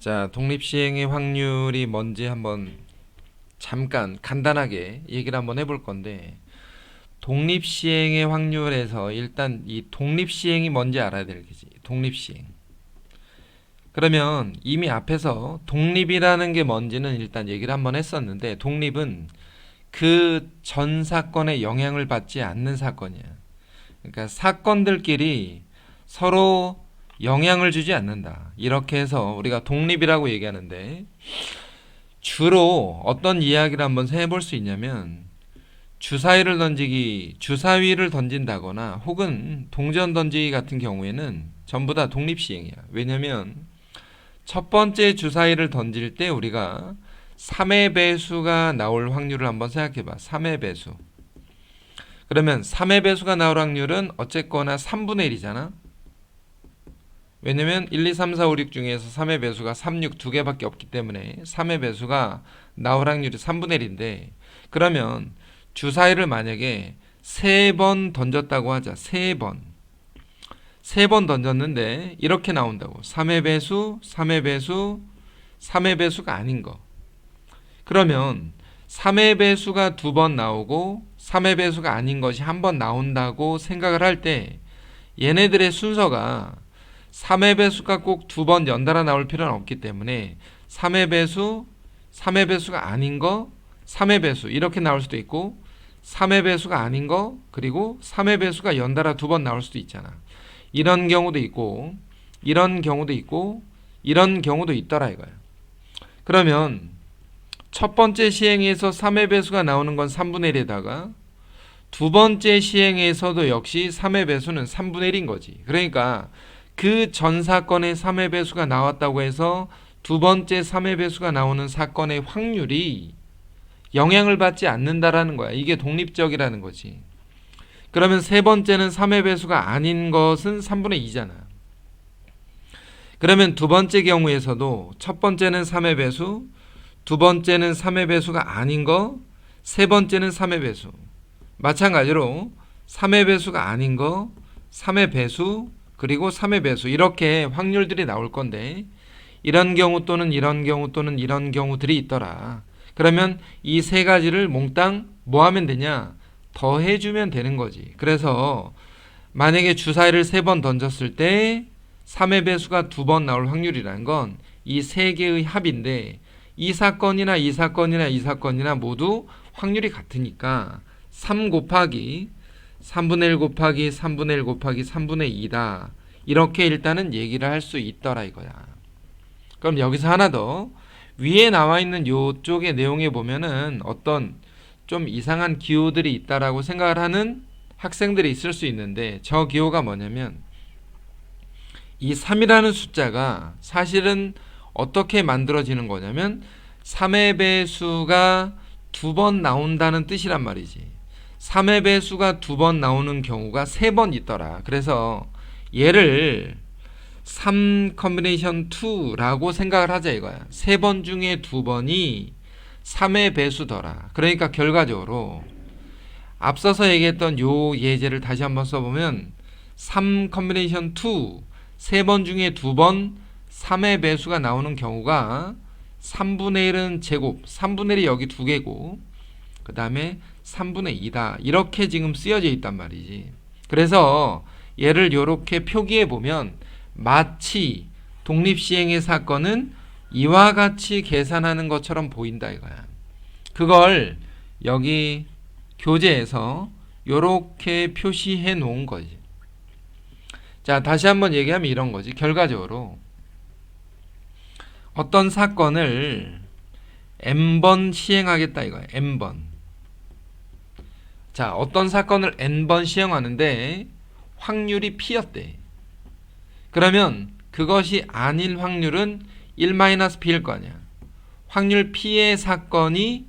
자, 독립시행의 확률이 뭔지 한번 잠깐 간단하게 얘기를 한번 해볼 건데, 독립시행의 확률에서 일단 이 독립시행이 뭔지 알아야 되겠지. 독립시행. 그러면 이미 앞에서 독립이라는 게 뭔지는 일단 얘기를 한번 했었는데, 독립은 그 전 사건에 영향을 받지 않는 사건이야. 그러니까 사건들끼리 서로 영향을 주지 않는다. 이렇게 해서 우리가 독립이라고 얘기하는데, 주로 어떤 이야기를 한번 해볼 수 있냐면, 주사위를 던진다거나 혹은 동전 던지기 같은 경우에는 전부 다 독립시행이야. 왜냐면 첫 번째 주사위를 던질 때 우리가 3의 배수가 나올 확률을 한번 생각해봐. 3의 배수. 그러면 3의 배수가 나올 확률은 어쨌거나 3분의 1이잖아. 왜냐면 1, 2, 3, 4, 5, 6 중에서 3의 배수가 3, 6 두 개밖에 없기 때문에 3의 배수가 나올 확률이 3분의 1인데, 그러면 주사위를 만약에 3번 던졌다고 하자. 3번. 3번 던졌는데 이렇게 나온다고. 3의 배수, 3의 배수, 3의 배수가 아닌 거. 그러면 3의 배수가 2번 나오고 3의 배수가 아닌 것이 한 번 나온다고 생각을 할 때, 얘네들의 순서가 3의 배수가 꼭 2번 연달아 나올 필요는 없기 때문에 3의 배수, 3의 배수가 아닌 거, 3의 배수 이렇게 나올 수도 있고, 3의 배수가 아닌 거, 그리고 3의 배수가 연달아 2번 나올 수도 있잖아. 이런 경우도 있고, 이런 경우도 있고, 이런 경우도 있더라 이거야. 그러면 첫 번째 시행에서 3의 배수가 나오는 건 3분의 1에다가 두 번째 시행에서도 역시 3의 배수는 3분의 1인 거지. 그러니까 그 전 사건에 3의 배수가 나왔다고 해서 두 번째 3의 배수가 나오는 사건의 확률이 영향을 받지 않는다라는 거야. 이게 독립적이라는 거지. 그러면 세 번째는 3의 배수가 아닌 것은 3분의 2잖아. 그러면 두 번째 경우에서도 첫 번째는 3의 배수, 두 번째는 3의 배수가 아닌 거, 세 번째는 3의 배수. 마찬가지로 3의 배수가 아닌 거, 3의 배수, 그리고 3의 배수 이렇게 확률들이 나올 건데, 이런 경우 또는 이런 경우 또는 이런 경우들이 있더라. 그러면 이 세 가지를 몽땅 뭐 하면 되냐? 더해주면 되는 거지. 그래서 만약에 주사위를 3번 던졌을 때 3의 배수가 2번 나올 확률이라는 건 이 세 개의 합인데, 이 사건이나 이 사건이나 이 사건이나 모두 확률이 같으니까 3 곱하기 3분의 1 곱하기 3분의 1 곱하기 3분의 2다. 이렇게 일단은 얘기를 할 수 있더라 이거야. 그럼 여기서 하나 더, 위에 나와 있는 요쪽의 내용에 보면은 어떤 좀 이상한 기호들이 있다라고 생각을 하는 학생들이 있을 수 있는데, 저 기호가 뭐냐면 이 3이라는 숫자가 사실은 어떻게 만들어지는 거냐면 3의 배수가 2번 나온다는 뜻이란 말이지. 3의 배수가 2번 나오는 경우가 3번 있더라. 그래서 얘를 3 컨비네이션 2라고 생각을 하자 이거야. 3번 중에 2번이 3의 배수더라. 그러니까 결과적으로 앞서서 얘기했던 요 예제를 다시 한번 써보면 3 컨비네이션 2, 3번 중에 2번 3의 배수가 나오는 경우가 3분의 1은 제곱, 3분의 1이 여기 2개고 그 다음에 3분의 2다. 이렇게 지금 쓰여져 있단 말이지. 그래서 얘를 이렇게 표기해 보면 마치 독립시행의 사건은 이와 같이 계산하는 것처럼 보인다 이거야. 그걸 여기 교재에서 이렇게 표시해 놓은 거지. 자, 다시 한번 얘기하면 이런 거지. 결과적으로 어떤 사건을 n번 시행하겠다 이거야. n번. 자, 어떤 사건을 n번 시행하는데 확률이 p였대. 그러면 그것이 아닐 확률은 1-p일 거 아니야. 확률 p의 사건이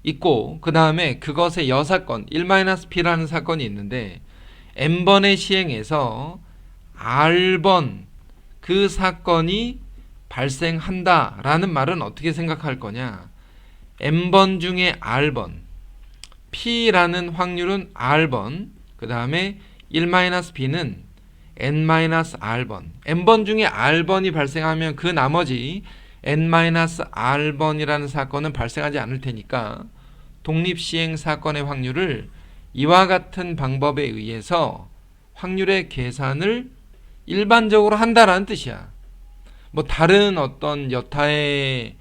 있고 그 다음에 그것의 여사건 1-p라는 사건이 있는데, n번의 시행에서 r번 그 사건이 발생한다라는 말은 어떻게 생각할 거냐? n번 중에 r번, p라는 확률은 r번, 그 다음에 1-p는 n-r번, n번 중에 r번이 발생하면 그 나머지 n-r번이라는 사건은 발생하지 않을 테니까 독립시행 사건의 확률을 이와 같은 방법에 의해서 확률의 계산을 일반적으로 한다라는 뜻이야. 뭐 다른 어떤 여타의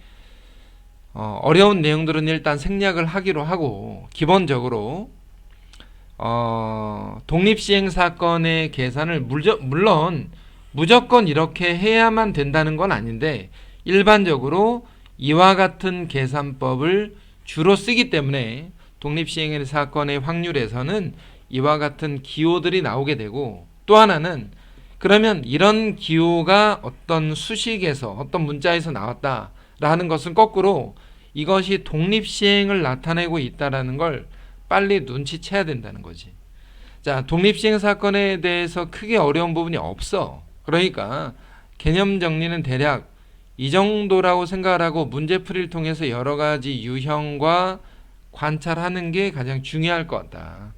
어려운 내용들은 일단 생략을 하기로 하고, 기본적으로 독립시행 사건의 계산을 물론 무조건 이렇게 해야만 된다는 건 아닌데, 일반적으로 이와 같은 계산법을 주로 쓰기 때문에 독립시행 사건의 확률에서는 이와 같은 기호들이 나오게 되고, 또 하나는 그러면 이런 기호가 어떤 수식에서 어떤 문자에서 나왔다라는 것은 거꾸로 이것이 독립시행을 나타내고 있다라는 걸 빨리 눈치채야 된다는 거지. 자, 독립시행 사건에 대해서 크게 어려운 부분이 없어. 그러니까 개념 정리는 대략 이 정도라고 생각을 하고 문제풀이를 통해서 여러 가지 유형과 관찰하는 게 가장 중요할 것 같다.